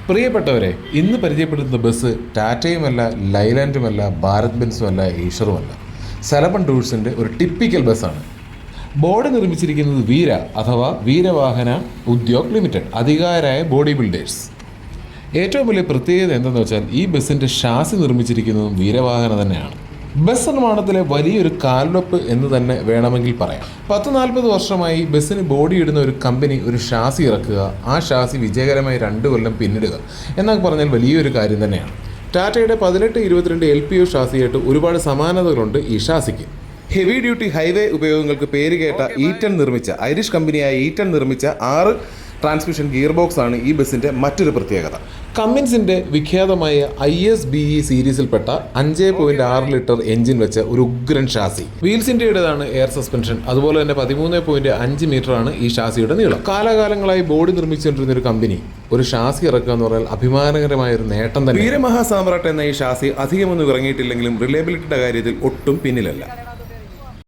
പ്രിയപ്പെട്ടവരെ, ഇന്ന് പരിചയപ്പെടുത്തുന്ന ബസ് ടാറ്റയുമല്ല, ലൈലാൻഡുമല്ല, ഭാരത് ബെൻസുമല്ല, ഈഷറുമല്ല. സലബൺ ടൂൾസിൻ്റെ ഒരു ടിപ്പിക്കൽ ബസ്സാണ്. ബോർഡ് നിർമ്മിച്ചിരിക്കുന്നത് വീര അഥവാ വീരവാഹന ഉദ്യോഗ് ലിമിറ്റഡ്, അധികാരായ ബോഡി ബിൽഡേഴ്സ്. ഏറ്റവും വലിയ പ്രത്യേകത എന്തെന്ന് വെച്ചാൽ ഈ ബസ്സിൻ്റെ ഷാസി നിർമ്മിച്ചിരിക്കുന്നതും വീരവാഹന തന്നെയാണ്. ബസ് നിർമ്മാണത്തിലെ വലിയൊരു കാൽവെപ്പ് എന്ന് തന്നെ വേണമെങ്കിൽ പറയാം. 40-40 വർഷമായി ബസ്സിന് ബോഡി ഇടുന്ന ഒരു കമ്പനി ഒരു ഷാസി ഇറക്കുക, ആ ഷാസി വിജയകരമായി 2 കൊല്ലം പിന്നിടുക എന്നൊക്കെ പറഞ്ഞാൽ വലിയൊരു കാര്യം തന്നെയാണ്. ടാറ്റയുടെ 1822 LPO ഷാസിയായിട്ട് ഒരുപാട് സമാനതകളുണ്ട് ഈ ഷാസിക്ക്. ഹെവി ഡ്യൂട്ടി ഹൈവേ ഉപയോഗങ്ങൾക്ക് പേരുകേട്ട ഈറ്റൺ നിർമ്മിച്ച ഐറിഷ് കമ്പനിയായ ഈറ്റൺ നിർമ്മിച്ച 6 ട്രാൻസ്മിഷൻ ഗിയർ ബോക്സ് ആണ് ഈ ബസ്സിൻ്റെ മറ്റൊരു പ്രത്യേകത. കമ്മിൻസിൻ്റെ വിഖ്യാതമായ ISBE സീരീസിൽപ്പെട്ട 5.6 ലിറ്റർ എഞ്ചിൻ വെച്ച ഒരു ഉഗ്രൻ ഷാസി. വീൽസിൻ്റെതാണ് എയർ സസ്പെൻഷൻ. അതുപോലെ തന്നെ 13.5 മീറ്ററാണ് ഈ ഷാസിയുടെ നീളം. കാലാകാലങ്ങളായി ബോഡി നിർമ്മിച്ചുകൊണ്ടിരുന്ന ഒരു കമ്പനി ഒരു ഷാസി ഇറക്കുക എന്ന് പറഞ്ഞാൽ അഭിമാനകരമായ ഒരു നേട്ടം തന്നെ. വീരമഹാസാമ്രാട്ട് എന്ന ഈ ഷാസി അധികമൊന്നും ഇറങ്ങിയിട്ടില്ലെങ്കിലും റിലയബിലിറ്റിയുടെ കാര്യത്തിൽ ഒട്ടും പിന്നിലല്ല.